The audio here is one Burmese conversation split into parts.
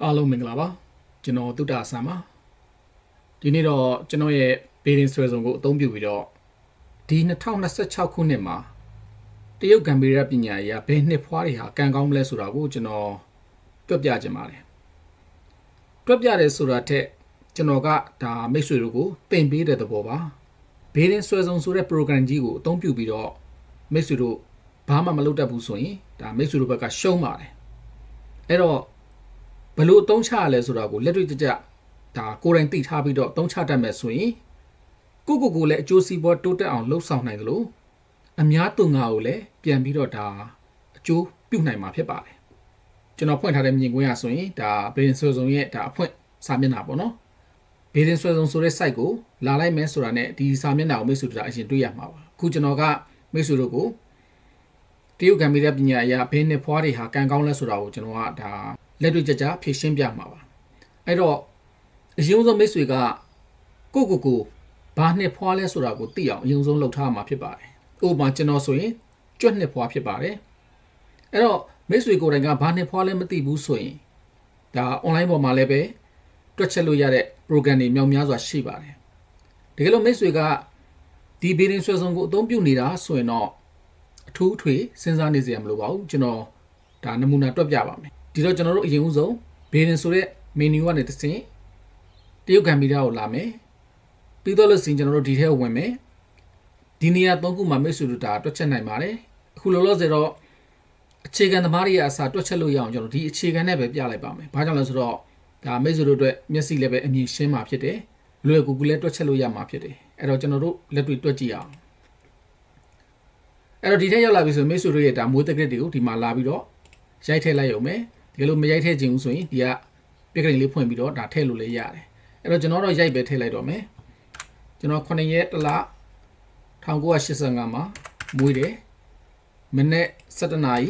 အားလုံးမင်္ဂလာပါကျွန်တော်တုတ္တဆန်ပါဒီနေ့တော့ကျွန်တော်ရဲ့ဘေးရင်ဆွဲဆောင်ကိုအသုံးပြုပြီးတော့ဒီ2026ခုနှစ်မှာတရုတ်ဂမ်ဘီယာပညာရေးကဘယ်နှစ်ဖွားတွေဟာကံကောင်းမလဲဆိုတာကိုကျွန်တော်တွက်ပြခြင်းပါတယ်တွက်ပြတယ်ဆိုတာထက်ကျွန်တော်ကဒါမိတ်ဆွေတို့ကိုသင်ပေးတဲ့သဘောပါဘေးရင်ဆွဲဆောင်ဆိုတဲ့ program ကြီးကိုအသုံးပြုပြီးတော့မိတ်ဆွေတို့ဘာမှမလုပ်တတ်ဘူးဆိုရင်ဒါမိတ်ဆွေတို့ဘက်ကရှုံးပါတယ်အဲ့တော့ဘယ်လိုအသုံးချရလဲဆိုတာကိုလက်တွေ့ကြကြဒါကိုယ်တိုင်သိထားပြီးတော့အသုံးချတတ်မယ်ဆိုရင်ကိုလည်းအကျိုးစီးပွားတိုးတက်အောင်လှုပ်ဆောင်နိုင်တယ်လို့အများသူငါကိုလည်းပြန်ပြီးတော့ဒါအကျိုးပြုနိုင်မှာဖြစ်ပါတယ်ကျွန်တော်ဖွင့်ထားတဲ့မြင်ကွင်းရဆိုရင်ဒါဘေးရင်ဆွဲဆောင်ရဲ့ဒါအဖွင့်စာမျက်နှာပေါ့နော်ဘေးရင်ဆွဲဆောင်ဆိုတဲ့ site ကိုလာလိုက်မယ်ဆိုတာနဲ့ဒီစာမျက်နှာကိုမိတ်ဆွေတို့အရင်တွေ့ရမှာပါအခုကျွန်တော်ကမိတ်ဆွေတို့ကိုတရုတ်ဂမ်ဘီယာပညာရေးဘယ်နှစ်ဖွားတွေဟာကံကောင်းလဲဆိုတာကိုကျွန်တော်ကဒါလက်တွေ့ကြကြဖြည့်ရှင်းပြမှာပါအဲ့တော့အရင်ဆုံးမိတ်ဆွေကကိုဘာနှစ်ဖွားလဲဆိုတာကိုသိအောင်အရင်ဆုံးလှုပ်ထားမှာဖြစ်ပါတယ်ဥပမာကျွန်တော်ဆိုရင်ကြွက်နှစ်ဖွားဖြစ်ပါတယ်အဲ့တော့မိတ်ဆွေကိုယ်တိုင်ကဘာနှစ်ဖွားလဲမသိဘူးဆိုရင်ဒါ online ပေါ်မှာလည်းပဲတွက်ချက်လို့ရတဲ့ program တွေမြောက်များစွာရှိပါတယ်တကယ်လို့မိတ်ဆွေကဒီဘေးရင်ဆွဲဆောင်ကိုအသုံးပြုနေတာဆိုရင်တော့အထူးထွေစဉ်းစားနေစရာမလိုပါဘူးကျွန်တော်ဒါနမူနာတွက်ပြပါမယ်ဒီတော့ကျွန်တော်တို့အရင်ဦးဆုံးဘေးရင်ဆိုတဲ့ menu ကနေတစ်ဆင့်တရုတ်ဂမ်ဘီယာကိုလာမယ်ပြီးတော့လို့စင်ကျွန်တော်တို့ဒီထဲကိုဝင်မယ်ဒီနေရာ၃ခုမှာမိတ်ဆွေတို့ဒါတွက်ချက်နိုင်ပါတယ်အခုလောလောဆယ်တော့အခြေခံသမားတွေအစားတွက်ချက်လို့ရအောင်ကျွန်တော်ဒီအခြေခံနဲ့ပဲပြလိုက်ပါမယ်ဘာကြောင့်လဲဆိုတော့ဒါမိတ်ဆွေတို့အတွက်မျက်စိလည်းပဲအမြင်ရှင်းမှာဖြစ်တယ်လွယ်ကူကူလည်းတွက်ချက်လို့ရမှာဖြစ်တယ်အဲ့တော့ကျွန်တော်တို့လက်တွေ့တွက်ကြည့်အောင်အဲ့တော့ဒီထဲရောက်လာပြီဆိုမိတ်ဆွေတို့ရဲ့ဒါမွေးတက်ကလေးတွေကိုဒီမှာလာပြီးတော့ရိုက်ထည့်လိုက်ရုံပဲတကယ်လို့မရိုက်ထည့်ခြင်းဘူးဆိုရင်ဒီကပြက်ကလေးလေးဖွင့်ပြီးတော့ဒါထည့်လို့လည်းရတယ်အဲ့တော့ကျွန်တော်တော့ရိုက်ပဲထည့်လိုက်တော့မယ်ကျွန်တော်9ရက်တလ1985မှာမွေးတယ်မိနစ်7နာရီ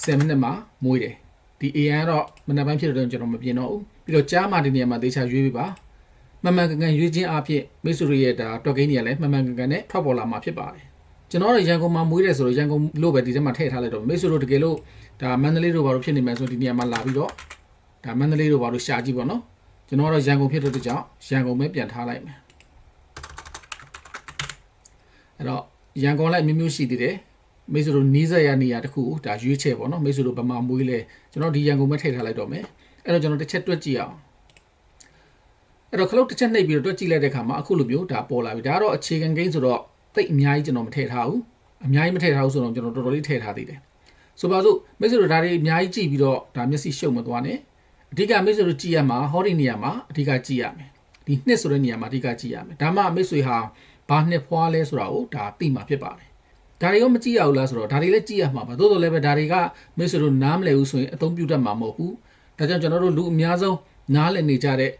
10မိနစ်မှာမွေးတယ်ဒီ AM တော့မနက်ပိုင်းဖြစ်တဲ့တော့ကျွန်တော်မပြင်တော့ဘူးပြီးတော့ကြားမှာဒီနေရာမှာသေချာရွေးပြီးပါမှန်မှန်ကန်ကန်ရွေးခြင်းအဖြစ်မိတ်ဆွေရဲ့ဒါတွက်ကိန်းတွေကလည်းမှန်မှန်ကန်ကန်နဲ့ထွက်ပေါ်လာမှာဖြစ်ပါတယ်ကျွန်တော်တို့ရန်ကုန်မှာမွေးတယ်ဆိုတော့ရန်ကုန်လို့ပဲဒီထဲမှာထည့်ထားလိုက်တော့မိတ်ဆွေတို့တကယ်လို့ဒါမန္တလေးတို့ဘာလို့ဖြစ်နေမှန်းဆိုဒီနေရာမှာလာပြီးတော့ဒါမန္တလေးတို့ဘာလို့ရှာကြည့်ပေါ့နော်ကျွန်တော်တို့ရန်ကုန်ဖြစ်တဲ့ကြောင့်ရန်ကုန်ပဲပြန်ထားလိုက်မယ်အဲ့တော့ရန်ကုန်လည်းမျိုးမျိုးရှိသေးတယ်မိတ်ဆွေတို့နီးစပ်ရနေရာတစ်ခုဒါရွေးချယ်ပေါ့နော်မိတ်ဆွေတို့ဗမာမွေးလဲကျွန်တော်ဒီရန်ကုန်ပဲထည့်ထားလိုက်တော့မယ်အဲ့တော့ကျွန်တော်တစ်ချက်တွက်ကြည့်အောင်အဲ့တော့ခလုတ်တစ်ချက်နှိပ်ပြီးတော့တွက်ကြည့်လိုက်တဲ့အခါမှာအခုလိုမျိုးဒါပေါ်လာပြီဒါကတော့အခြေခံကိန်းဆိုတော့တိတ်အများကြီးကျွန်တော်မထည့်ထားဘူးအများကြီးမထည့်ထားဘူးဆိုတော့ကျွန်တော်တော်တော်လေးထည့်ထားသေးတယ်ဆိုပါစို့မိတ်ဆွေတို့ဒါတွေအများကြီးကြည့်ပြီးတော့ဒါမျက်စိရှုပ်မသွားနဲ့အဓိကမိတ်ဆွေတို့ကြည့်ရမှာဟောဒီနေရာမှာအဓိကကြည့်ရမယ်ဒီနှစ်ဆိုတဲ့နေရာမှာအဓိကကြည့်ရမယ်ဒါမှမိတ်ဆွေဟာဘာနှစ်ဖွားလဲဆိုတာကိုဒါသိမှာဖြစ်ပါတယ်ဒါတွေကမကြည့်ရဘူးလားဆိုတော့ဒါတွေလည်းကြည့်ရမှာပါသို့တော်လည်းပဲဒါတွေကမိတ်ဆွေတို့နားမလည်ဘူးဆိုရင်အသုံးပြုတတ်မှာမဟုတ်ဘူးဒါကြောင့်ကျွန်တော်တို့လူအများဆုံးနားလည်နေကြတဲ့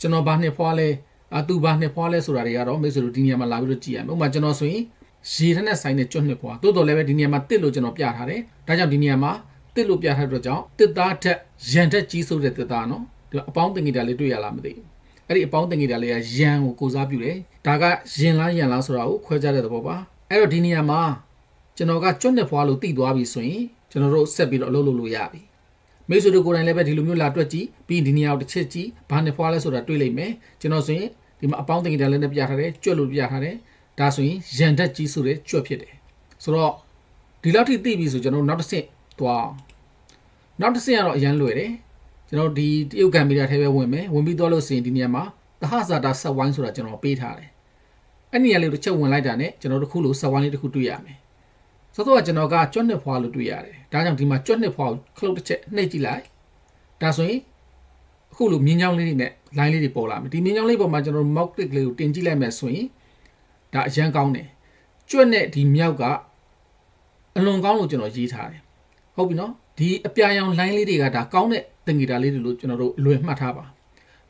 ကျွန်တော်ဘာနှစ်ဖွားလဲသူဘာနှစ်ဖွားလဲဆိုတာတွေကတော့မိတ်ဆွေတို့ဒီနေရာမှာလာပြီးတော့ကြည့်ရမယ်ဥပမာကျွန်တော်ဆိုရင်ရေထက်နဲ့ဆိုင်တဲ့ကျွတ်နှစ်ဖွားသို့တော်လည်းပဲဒီနေရာမှာတစ်လို့ကျွန်တော်ပြထားတယ်ဒါကြောင့်ဒီနေရာမှာတစ်လို့ပြထားတဲ့ကြောင့်တစ်သားထက်ရန်ထက်ကြီးဆိုတဲ့တစ်သားနော်ဒီအပေါင်းတင်ကြီးတာလေးတွေ့ရလားမသိဘူးအဲ့ဒီအပေါင်းတင်ကြီးတာလေးကရန်ကိုကိုစားပြုတယ်ဒါကရင်လားရန်လားဆိုတာကိုခွဲခြားတဲ့သဘောပါအဲ့တော့ဒီနေရာမှာကျွန်တော်ကကျွတ်နှစ်ဖွားလို့သိသွားပြီဆိုရင်ကျွန်တော်တို့ဆက်ပြီးတော့အလုပ်လုပ်လို့ရပြီမိတ်ဆွေတို့ကိုယ်တိုင်လည်းပဲဒီလိုမျိုးလာတွက်ကြည့်ပြီးဒီနေရာကိုတစ်ချက်ကြည့်ဘာနှစ်ဖွားလဲဆိုတာတွေ့လိမ့်မယ်ကျွန်တော်ဆိုရင်ဒီမှာအပေါင်းတင်ကြီးတာလေးနဲ့ပြထားတယ်ကျွတ်လို့ပြထားတယ်ဒါဆိုရင်ရန်တက်ကြီးဆိုတဲ့ကျွတ်ဖြစ်တယ်ဆိုတော့ဒီလောက်ထိသိပြီဆိုကျွန်တော်နောက်တစ်ဆင့်သွားနောက်တစ်ဆင့်ကတော့အရန်လွယ်တယ်ကျွန်တော်ဒီတရုတ်ဂမ်ဘီယာထဲပဲဝင်မယ်ဝင်ပြီးတော့လို့ဆိုရင်ဒီနေရာမှာသဟဇာတာဆက်ဝိုင်းဆိုတာကျွန်တော်ပေးထားတယ်အဲ့ဒီနေရာလေးကိုတစ်ချက်ဝင်လိုက်တာနဲ့ကျွန်တော်တို့ခုလိုဆက်ဝိုင်းလေးတစ်ခုတွေ့ရမယ်ဆိုတော့ကျွန်တော်ကကျွတ်နှစ်ဖွာလို့တွေ့ရတယ်ဒါကြောင့်ဒီမှာကျွတ်နှစ်ဖွာကိုခလုတ်တစ်ချက်နှိပ်ကြည့်လိုက်ဒါဆိုရင်အခုလိုမြင်းချောင်းလေးတွေနဲ့ line လေးတွေပေါ်လာမယ်ဒီမြင်းချောင်းလေးပေါ်မှာကျွန်တော် mouse click လေးကိုတင်ကြည့်လိုက်မယ်ဆိုရင်ဒါအရန်ကောင်းတယ်ကျွတ်နဲ့ဒီမြောက်ကအလွန်ကောင်းလို့ကျွန်တော်ရေးထားတယ်ဟုတ်ပြီနော်ဒီအပြာရောင် line လေးတွေကဒါကောင်းတဲ့တင်ဂီတာလေးတွေလို့ကျွန်တော်တို့အလွယ်မှတ်ထားပါ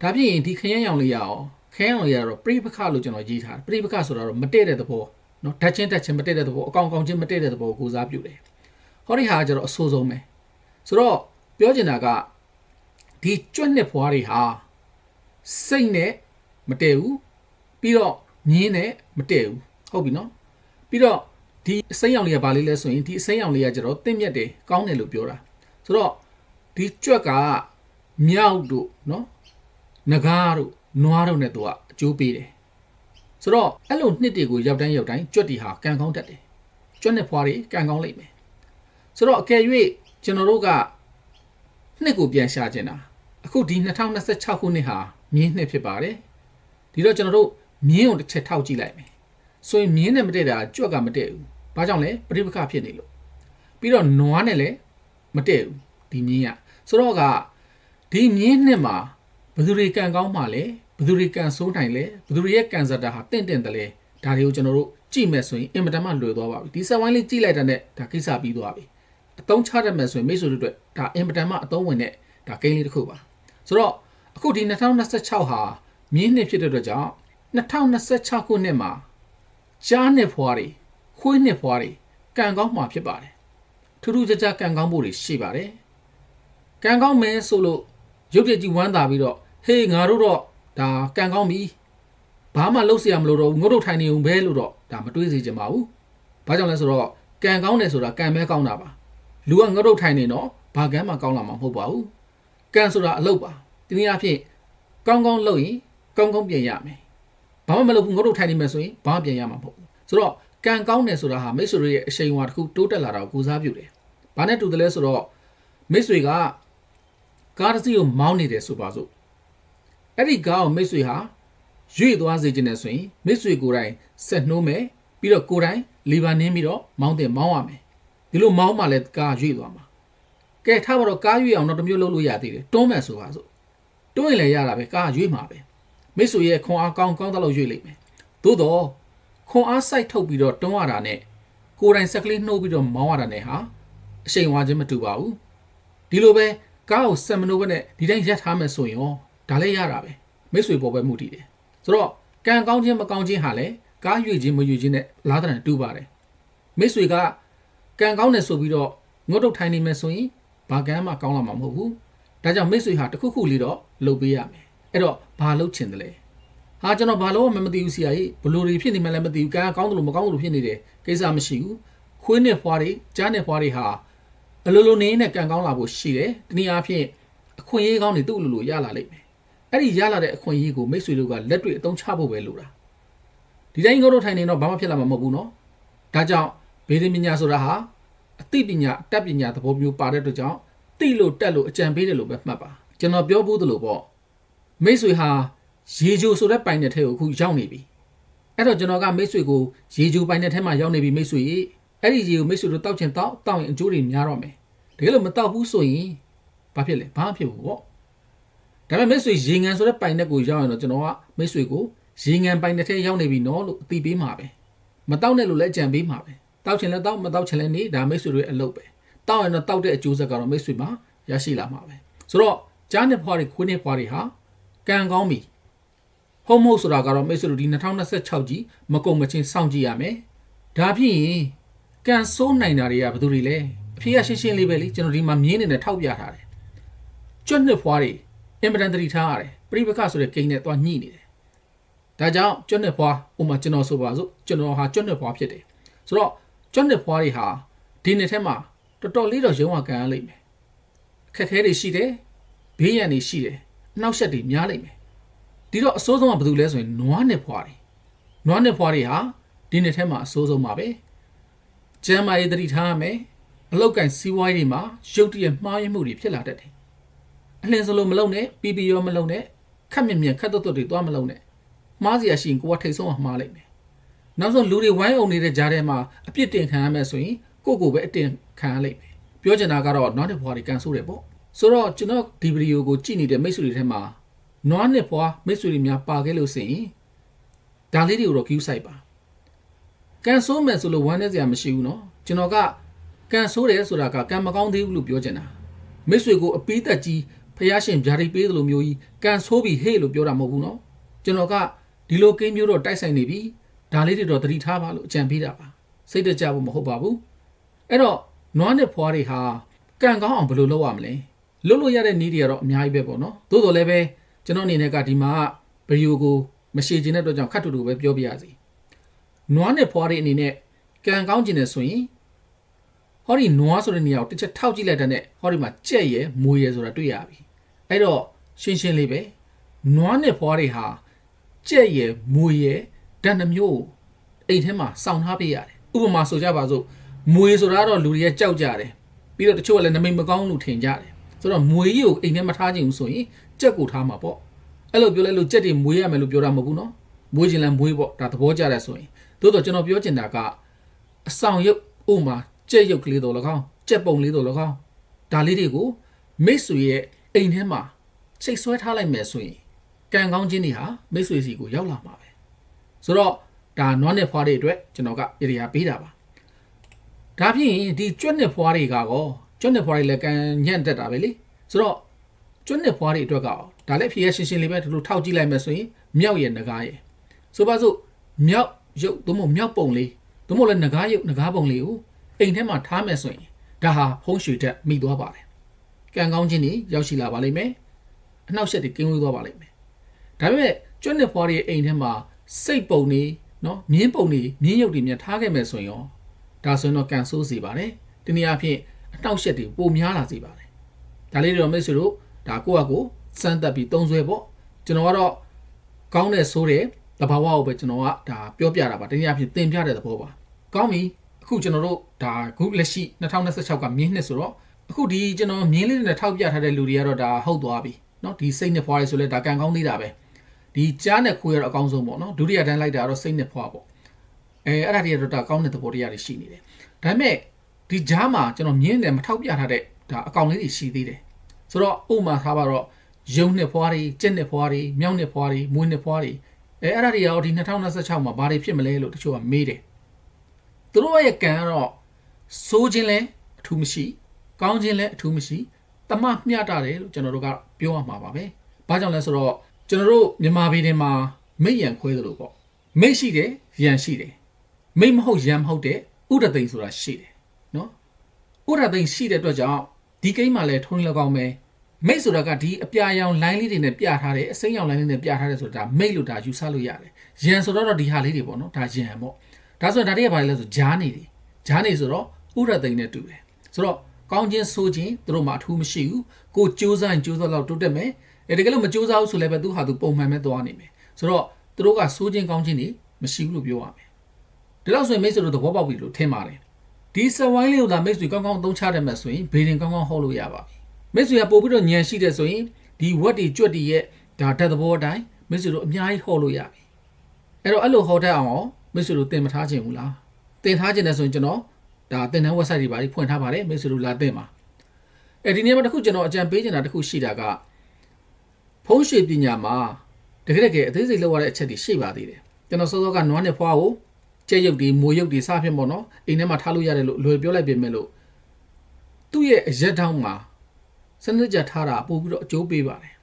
ဒါဖြစ်ရင်ဒီခရမ်းရောင်လေးရအောင်ခရမ်းရောင်လေးကတော့ပရိပခလို့ကျွန်တော်ရေးထားတယ်ပရိပခဆိုတာတော့မတည့်တဲ့သဘောနော်ဓာတ်ချင်းမတည့်တဲ့သဘောအကောင်ချင်းမတည့်တဲ့သဘောကိုစားပြုတယ်ဟောဒီဟာကျတော့အဆိုးဆုံးပဲဆိုတော့ပြောချင်တာကဒီကျွတ်နှစ်ဖွားတွေဟာစိတ်နဲ့မတည့်ဘူးပြီးတော့မြင်းနဲ့မတည့်ဘူးဟုတ်ပြီနော်ပြီးတော့ဒီအစိမ်းရောင်လေးကဘာလေးလဲဆိုရင်ဒီအစိမ်းရောင်လေးကကျတော့တင့်မြတ်တယ်ကောင်းတယ်လို့ပြောတာဆိုတော့ဒီကြွက်က မြောက်တို့နော်ငကားတို့နွားတို့နဲ့သူကအကျိုးပေးတယ်ဆိုတော့အဲ့လိုနှစ်တွေကိုရောက်တိုင်းကြွက်တီဟာကံကောင်းတတ်တယ်ကြွက်နဲ့ဖွားတွေကံကောင်းလိမ့်မယ်ဆိုတော့အကယ်၍ကျွန်တော်တို့ကနှစ်ကိုပြန်ရှာခြင်းတာအခုဒီ2026ခုနှစ်ဟာမြင်းနှစ်ဖြစ်ပါတယ်ဒီတော့ကျွန်တော်တို့မြင်းကိုတစ်ချက်ထောက်ကြည့်လိုက်မယ်ဆိုရင်မြင်းနဲ့မတည့်တာကြွက်ကမတည့်ဘူးဘာကြောင့်လဲပရိပခဖြစ်နေလို့ပြီးတော့နွားနဲ့လည်းမတည့်ဘူးဒီမြင်းကဆိုတော့ကဒီမြင်းနှစ်မှာဘယ်သူတွေကံကောင်းမှလဲဘယ်သူတွေကံဆိုးနိုင်လဲဘယ်သူတွေရဲ့ကံစတာဟာတင့်တယ်လဲဒါတွေကိုကျွန်တော်တို့ကြည့်မယ်ဆိုရင်အင်မတန်မှလွယ်သွားပါပြီဒီဆက်ဝိုင်းလေးကြည့်လိုက်တဲ့နဲ့ဒါကိစ္စပြီးသွားပြီအသုံးချတတ်မယ်ဆိုရင်မိတ်ဆွေတို့အတွက်ဒါအင်မတန်မှအသုံးဝင်တဲ့ဒါကိန်းလေးတစ်ခုပါဆိုတော့အခုဒီ2026ဟာမြင်းနှစ်ဖြစ်တဲ့အတွက်ကြောင့်2026ခုနှစ်မှာကြားနှစ်ဖွားတွေခွေးနှစ်ဖွားတွေကံကောင်းမှာဖြစ်ပါတယ်ထူးထူးခြားခြားကံကောင်းဖို့တွေရှိပါတယ်ကံကောင်းမယ်ဆိုလို့ရုပ်တရက်ကြီးဝမ်းသာပြီးတော့ဟေးငါတို့တော့ဒါကံကောင်းပြီဘာမှလုပ်เสียမလို့တော့ငုတ်တုတ်ထိုင်နေုံပဲလို့တော့ဒါမတွေးစေချင်ပါဘူးဘာကြောင့်လဲဆိုတော့ကံကောင်းတယ်ဆိုတာကံပဲကောင်းတာပါလူကငုတ်တုတ်ထိုင်နေတော့ဘာကံမှကောင်းလာမှာမဟုတ်ပါဘူးကံဆိုတာအလုပ်ပါဒီနည်းအားဖြင့်ကောင်းကောင်းလုပ်ရင်ကောင်းကောင်းပြင်ရမယ်ဘာမှမလုပ်ဘူးငုတ်တုတ်ထိုင်နေမယ်ဆိုရင်ဘာမှပြင်ရမှာမဟုတ်ဘူးဆိုတော့ကံကောင်းတယ်ဆိုတာဟာမိတ်ဆွေရဲ့အရှိန်အဝါတစ်ခုတိုးတက်လာတာကိုကိုစားပြုတယ်ဘာနဲ့တူတယ်လဲဆိုတော့မိတ်ဆွေကကားတစ်စီးကိုမောင်းနေတယ်ဆိုပါစို့အဲ့ဒီကားကိုမိတ်ဆွေဟာရွေ့သွားစေခြင်းနဲ့ဆိုရင်မိတ်ဆွေကိုယ်တိုင်ဆက်နှိုးမယ်ပြီးတော့ကိုယ်တိုင်လီဗာနင်းပြီးတော့မောင်းတယ်မောင်းရမယ်ဒီလိုမောင်းမှလည်းကားရွေ့သွားမှာကဲထားပါတော့ကားရွေ့အောင်တော့တစ်မျိုးလုပ်လို့ရသေးတယ်တွန်းမယ်ဆိုပါစို့တွန်းရင်လည်းရတာပဲကားရွေ့မှာပဲမိတ်ဆွေရဲ့ခွန်အားကောင်းတော့လို့ရွေ့လိမ့်မယ်သို့တော့ခွန်အားစိုက်ထုတ်ပြီးတော့တွန်းရတာနဲ့ကိုယ်တိုင်ဆက်ကလေးနှိုးပြီးတော့မောင်းရတာနဲ့ဟာအရှိန်ဝါခြင်းမတူပါဘူးဒီလိုပဲကားကိုဆက်မနှိုးဘဲနဲ့ဒီတိုင်းရက်ထားမယ်ဆိုရင်ရောဒါလည်းရတာပဲမိတ်ဆွေပေါ်ပဲမှုတည်တယ်ဆိုတော့ကံကောင်းခြင်းမကောင်းခြင်းဟာလည်းကားရွေ့ခြင်းမရွေ့ခြင်းနဲ့လားတဲ့တူပါတယ်မိတ်ဆွေကကံကောင်းတယ်ဆိုပြီးတော့ငုတ်တုတ်ထိုင်နေမယ်ဆိုရင်ဘာကံမှကောင်းလာမှာမဟုတ်ဘူးဒါကြောင့်မိတ်ဆွေဟာတစ်ခုခုလေးတော့လုပ်ပေးရမယ်အဲ့တော့ဘာလုပ်ချင်တယ်လဲဟာကျွန်တော်ဘာလို့မှမသိဘူးဆရာကြီးဘလို့တွေဖြစ်နေမှလည်းမသိဘူးကံကောင်းတယ်လို့မကောင်းဘူးလို့ဖြစ်နေတယ်ကိစ္စမရှိဘူးခွေးနဲ့ဖွားတွေကြားနဲ့ဖွားတွေဟာအလိုလိုနေနဲ့ကံကောင်းလာဖို့ရှိတယ်တနည်းအားဖြင့်အခွင့်အရေးကောင်းတွေသူ့လိုလိုရလာလိမ့်မယ်အဲ့ဒီရလာတဲ့အခွင့်အရေးကိုမိတ်ဆွေတို့ကလက်တွေ့အသုံးချဖို့ပဲလိုတာဒီတိုင်းငုတ်တုတ်ထိုင်နေတော့ဘာမှဖြစ်လာမှာမဟုတ်ဘူးနော်ဒါကြောင့်ဗေဒပညာဆိုတာဟာအသိပညာအတတ်ပညာသဘောမျိုးပါတဲ့အတွက်ကြောင့်သိလို့တက်လို့အကြံပေးတယ်လို့ပဲမှတ်ပါကျွန်တော်ပြောဖို့သလိုပေါ့မိတ်ဆွေဟာရေချိုဆိုတဲ့ပိုင်တဲ့ထဲကိုအခုရောက်နေပြီအဲ့တော့ကျွန်တော်ကမိတ်ဆွေကိုရေချိုပိုင်တဲ့ထဲမှာရောက်နေပြီမိတ်ဆွေအဲ့ဒီရေကိုမိတ်ဆွေတို့တောက်ချင်တောက်ရင်အကျိုးတွေများတော့မယ်တကယ်လို့မတောက်ဘူးဆိုရင်ဘာဖြစ်လဲဘာမှဖြစ်ဘူးပေါ့ဒါပေမဲ့မိတ်ဆွေရေငန်ဆိုတဲ့ပိုင်တဲ့ကိုရောက်ရင်တော့ကျွန်တော်ကမိတ်ဆွေကိုရေငန်ပိုင်တဲ့ထဲရောက်နေပြီနော်လို့အသိပေးမှာပဲမတောက်နဲ့လို့လည်းအကြံပေးမှာပဲတောက်ချင်လဲတောက်မတောက်ချင်လဲနေဒါမိတ်ဆွေတို့ရဲ့အလုပ်ပဲတောက်ရင်တော့တောက်တဲ့အကျိုးဆက်ကတော့မိတ်ဆွေမှာရရှိလာမှာပဲဆိုတော့ကြားနဲ့ဖွားတွေခွေးနဲ့ဖွားတွေဟာကံကောင်းပြီဟုတ်မဟုတ်ဆိုတာကတော့မိတ်ဆွေတို့ဒီ2026ကြီးမကုန်မချင်းစောင့်ကြည့်ရမယ်ဒါဖြစ်ရင်ကံဆိုးနိုင်တာတွေကဘယ်သူတွေလဲအဖေကရှင်းရှင်းလေးပဲလေကျွန်တော်ဒီမှာမြင်းနေနဲ့ထောက်ပြထားတယ်ကျွတ်နှစ်ဖွားတွေအင်မတန်တတိထားရတယ်ပြိပခဆိုတဲ့ကိန်းနဲ့သွားညှိနေတယ်ဒါကြောင့်ကျွတ်နှစ်ဖွားဥမာကျွန်တော်ဆိုပါစို့ကျွန်တော်ဟာကျွတ်နှစ်ဖွားဖြစ်တယ်ဆိုတော့ကျွတ်နှစ်ဖွားတွေဟာဒီနှစ်ထဲမှာတော်တော်လေးတော့ရုံးဝကန်ရလိမ့်မယ်ခက်ခဲတွေရှိတယ်ဘေးရန်တွေရှိတယ်အနောက်ရှက်တွေများလိမ့်မယ်ဒီတော့အစိုးဆုံးကဘာလို့လဲဆိုရင်နွားနှစ်ဖွားတွေဟာဒီနှစ်ထဲမှာအစိုးဆုံးပါပဲကျမ်းမာရေးတတိထားရမယ်အလောက်ကန်စီးပွားရေးတွေမှာရုပ်တရက်မှားယွင်းမှုတွေဖြစ်လာတတ်တယ်အလင်းစလုံးမလုံးနဲ့ပီပီရောမလုံးနဲ့ခက်မြက်မြက်ခက်တွတ်တွေသွားမလုံးနဲ့မှားစရာရှိရင်ကိုကထိတ်ဆုံးအောင်မှားလိုက်မယ်နောက်ဆုံးလူတွေဝိုင်းအောင်နေတဲ့ကြားထဲမှာအပြစ်တင်ခံရမယ်ဆိုရင်ကိုပဲအတင်ခံရလိမ့်မယ်ပြောချင်တာကတော့နွားနှစ်ဖွားတွေကန်ဆိုးတယ်ပေါ့ဆိုတော့ကျွန်တော်ဒီဗီဒီယိုကိုကြည့်နေတဲ့မိတ်ဆွေတွေထဲမှာနွားနှစ်ဖွားမိတ်ဆွေတွေများပါခဲ့လို့ဆိုရင်ဒါလေးတွေကိုတော့ queue site ပါကန်ဆိုးမယ်ဆိုလို့ဝမ်းနေစရာမရှိဘူးเนาะကျွန်တော်ကကန်ဆိုးတယ်ဆိုတာကကံမကောင်းသေးဘူးလို့ပြောချင်တာမိတ်ဆွေကိုအပီးသက်ကြီးဖျားရှင်ဗျာဒိတ်ပေးသလိုမျိုးကြီးကန်ဆိုးပြီးဟေ့လို့ပြောတာမဟုတ်ဘူးเนาะကျွန်တော်ကဒီလိုကိန်းမျိုးတော့တိုက်ဆိုင်နေပြီဒါလေးတွေတော့သတိထားပါလို့အကြံပေးတာပါစိတ်တကြဖို့မဟုတ်ပါဘူးအဲ့တော့နွားနဲ့ဖွားတွေဟာကံကောင်းအောင်ဘယ်လိုလုပ်ရမလဲလုပ်လို့ရတဲ့နည်းတွေကတော့အများကြီးပဲပေါ့နော်သို့တော်လည်းပဲကျွန်တော်အနေနဲ့ကဒီမှာဗီဒီယိုကိုမရှည်ခြင်းတဲ့အတွက်ကြောင့်ခတ်တူတူပဲပြောပြရစီနွားနဲ့ဖွားတွေအနေနဲ့ကံကောင်းခြင်းနဲ့ဆိုရင်ဟောဒီနွားဆိုတဲ့နေရာကိုတစ်ချက်ထောက်ကြည့်လိုက်တဲ့နဲ့ဟောဒီမှာကြက်ရယ်မွေရယ်ဆိုတာတွေ့ရပြီ အဲ့တော့ရှင်းရှင်းလေးပဲနွားနဲ့ဖွားတွေဟာကြက်ရယ်မွေရယ်ဓာတ်နှမျိုးအိမ်ထဲမှာစောင့်ထားပေးရတယ်ဥပမာဆိုကြပါစို့မွေဆိုတာတော့လူတွေကကြောက်ကြတယ်ပြီးတော့တချို့ကလည်းနမိတ်မကောင်းလို့ထင်ကြတယ်ဆိုတော့မွေကြီးကိုအိမ်ထဲမှာထားခြင်းဆိုရင်ကြက်ကိုထားမှာပေါ့အဲ့လိုပြောလိုက်လို့ကြက်တွေမွေးရမယ်လို့ပြောတာမဟုတ်ဘူးနော်မွေးခြင်းလည်းမွေးပေါ့ဒါသဘောကျတယ်ဆိုရင်သို့တော့ကျွန်တော်ပြောချင်တာကအဆောင်ရုပ်ဥမာကြက်ရုပ်ကလေးတော့၎င်းကြက်ပုံလေးတော့၎င်းဒါလေးတွေကိုမိတ်ဆွေရဲ့အိမ်ထဲမှာစိတ်ဆွဲထားလိုက်မယ်ဆိုရင်ကံကောင်းခြင်းတွေဟာမိတ်ဆွေစီကိုရောက်လာမှာပဲဆိုတော့ဒါနွားနဲ့ဖွားတွေအတွက်ကျွန်တော်ကဣရိယာပေးတာပါဒါဖြင့်ဒီကျွတ်နဲ့ဖွားတွေကကောကျွတ်နဲ့ဖွားတွေလည်းကံညံ့တက်တာပဲလေဆိုတော့ကျွတ်နဲ့ဖွားတွေအတွက်ကောဒါလည်းဖြေရရှင်းရှင်းလေးပဲဒီလိုထောက်ကြည့်လိုက်မယ်ဆိုရင်မြောက်ရဲ့ငကားရဲ့ဆိုပါစို့မြောက်ရုပ်သို့မဟုတ်မြောက်ပုံလေးသို့မဟုတ်လည်းငကားရုပ်ငကားပုံလေးကိုအိမ်ထဲမှာထားမယ်ဆိုရင်ဒါဟာဖုံးရွှေတက်မိသွားပါတယ်ကံကောင်းခြင်းတွေရောက်ရှိလာပါလိမ့်မယ်အနှောက်အယှက်တွေကင်းဝေးသွားပါလိမ့်မယ်ဒါပေမဲ့ကျွတ်နှစ်ဖွားတွေအိမ်ထဲမှာစိတ်ပုံတွေနော်မြင်းပုံတွေမြင်းရုပ်တွေများထားခဲ့မယ်ဆိုရင်ရောဒါဆိုရင်တော့ကံဆိုးစေပါတယ်ဒီနေ့အဖြစ်အနှောက်အယှက်တွေပိုများလာစေပါတယ်ဒါလေးတွေတော့မိတ်ဆွေတို့ဒါကိုယ့်အကိုစမ်းသပ်ပြီးသုံးဆွဲပေါ့ကျွန်တော်ကတော့ကောင်းတဲ့ဆိုးတဲ့သဘာဝကိုပဲကျွန်တော်ကဒါပြောပြတာပါဒီနေ့အဖြစ်သင်ပြတဲ့သဘောပါကောင်းပြီအခုကျွန်တော်တို့ဒါခုလက်ရှိ2026ကမြင်းနှစ်ဆိုတော့အခုဒီကျွန်တော်မြင်းလေးနဲ့ထောက်ပြထားတဲ့လူတွေကတော့ဒါဟုတ်သွားပြီเนาะဒီစိတ်နဲ့ဖွားရဲဆိုလဲဒါကံကောင်းသေးတာပဲဒီကြားနဲ့ခွေးရတော့အကောင်းဆုံးပေါ့เนาะဒုတိယတန်းလိုက်တာကတော့စိတ်နဲ့ဖွားပေါ့အဲ့ဒါတွေကတော့ဒါကောင်းတဲ့သဘောတရားတွေရှိနေတယ်ဒါပေမဲ့ဒီကြားမှာကျွန်တော်မြင်းနဲ့မထောက်ပြထားတဲ့ဒါအကောင်လေးတွေရှိသေးတယ်ဆိုတော့ဥမာထားပါတော့ယုံနဲ့ဖွားတွေကြက်နဲ့ဖွားတွေမြောက်နဲ့ဖွားတွေမွေးနဲ့ဖွားတွေအဲ့ဒါတွေရောဒီ2026မှာဘာတွေဖြစ်မလဲလို့တချို့ကမေးတယ်သူတို့ရဲ့ကံကတော့စိုးခြင်းလဲအထူးမရှိကောင်းခြင်းလဲအထူးမရှိတမမျှတာတယ်လို့ကျွန်တော်တို့ကပြောရမှာပါပဲဘာကြောင့်လဲဆိုတော့ကျွန်တော်တို့မြန်မာပြည်ထဲမှာမိတ်ရန်ခွဲသလိုပေါ့မိတ်ရှိတယ်ရန်ရှိတယ်မိတ်မဟုတ်ရန်မဟုတ်တဲ့ဥဒသိန်ဆိုတာရှိတယ်နော်ဥဒသိန်ရှိတဲ့အတွက်ကြောင့်ဒီကိန်းမှာလဲထုံးလောက်အောင်ပဲမိတ်ဆိုတာကဒီအပြာရောင်လိုင်းလေးတွေနဲ့ပြထားတယ်အစိမ်းရောင်လိုင်းလေးနဲ့ပြထားတယ်ဆိုတာမိတ်လို့ဒါယူဆလို့ရတယ်ရန်ဆိုတော့ဒီဟာလေးတွေပေါ့နော်ဒါရန်ပေါ့ဒါဆိုရင်ဒါတွေကဘာလဲဆိုဂျားနေတယ်ဂျားနေဆိုတော့ဥရသိန်းနဲ့တူတယ်ဆိုတော့ကောင်းခြင်းဆိုခြင်းတို့မှအထူးမရှိဘူးကိုစူးစမ်းလောက်တိုးတက်မယ်တကယ်လို့မစူးစမ်းဘူးဆိုလည်းပဲသူဟာသူပုံမှန်ပဲသွားနေမယ်ဆိုတော့သူတို့ကဆိုးခြင်းကောင်းခြင်းတွေမရှိဘူးလို့ပြောရမယ်ဒီလောက်ဆိုရင်မိတ်ဆွေတို့သဘောပေါက်ပြီလို့ထင်ပါတယ်ဒီစဝိုင်းလေးကိုသာမိတ်ဆွေကောင်းကောင်းသုံးချတယ်မှဆိုရင်ဘေးရင်ကောင်းကောင်းဟောလို့ရပါပြီမိတ်ဆွေကပို့ပြီးတော့ညံရှိတယ်ဆိုရင်ဒီဝက်တွေကြွက်တွေရဲ့ဒါဓာတ်သဘောအတိုင်းမိတ်ဆွေတို့အများကြီးဟောလို့ရပြီအဲ့တော့အဲ့လိုဟောတတ်အောင်မိတ်ဆွေတို့သင်မထားခြင်းဘူးလားသင်ထားခြင်းနဲ့ဆိုရင်ကျွန်တော်ဒါသင်တန်း website တွေပါဖွင့်ထားပါတယ်မိတ်ဆွေတို့လာသင်ပါဒီနေ့မှာတစ်ခုကျွန်တော်အကြံပေးချင်တာတစ်ခုရှိတာကဖုံးရွှေပညာမှာတကယ်အသေးစိတ်လောက်ရတဲ့အချက်တွေရှိပါသေးတယ်ကျွန်တော်စောစောကနွားနဲ့ဖွားကိုကြက်ရုပ်တွေမိုးရုပ်တွေစဖြင့်ပေါ့နော်အိမ်ထဲမှာထားလို့ရတယ်လို့လွယ်ပြောလိုက်ပြင်မဲ့လို့သူ့ရဲ့အရက်တောင်းမှာစနစ်ကြထားတာပို့ပြီးတော့အကျိုးပေးပါတယ်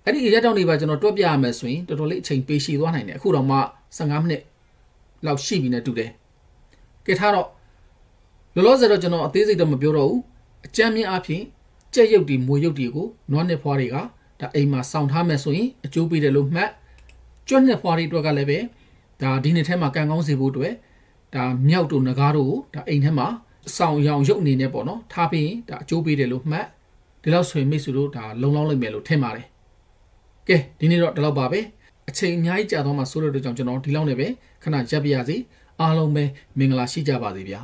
အဲ့ဒီအရက်တောင်းတွေပါကျွန်တော်တွက်ပြရမယ်ဆိုရင်တော်တော်လေးအချိန်ပေးရှိသွားနိုင်တယ်အခုတော့မှ15မိနစ်လောက်ရှိပြီနဲ့တူတယ်ကဲထားတော့လောလောဆယ်တော့ကျွန်တော်အသေးစိတ်တော့မပြောတော့ဘူးအကြမ်းမြင့်အဖြစ်ကြက်ရုပ်တွေမိုးရုပ်တွေကိုနွားနဲ့ဖွားတွေကဒါအိမ်မှာစောင့်ထားမယ်ဆိုရင်အကျိုးပေးတယ်လို့မှတ်ကျွတ်နဲ့ဖွားတွေအတွက်ကလည်းပဲဒါဒီနေ့ထဲမှာကံကောင်းစေဖို့အတွက်ဒါမြောက်တို့ငကားတို့ဒါအိမ်ထဲမှာဆောင်ရောင်ရုပ်အနေနဲ့ပေါ့နော်ထားပြီးဒါအကျိုးပေးတယ်လို့မှတ်ဒီလောက်ဆိုရင်မိတ်ဆွေတို့ဒါလုံလောက်လိမ့်မယ်လို့ထင်ပါတယ်ကဲဒီနေ့တော့ဒီလောက်ပါပဲအချိန်အများကြီးကြာတော့မှဆိုတဲ့အတွက်ကြောင့်ကျွန်တော်ဒီလောက်နဲ့ပဲခဏရပ်ပြရစီအားလုံးပဲမင်္ဂလာရှိကြပါစေဗျာ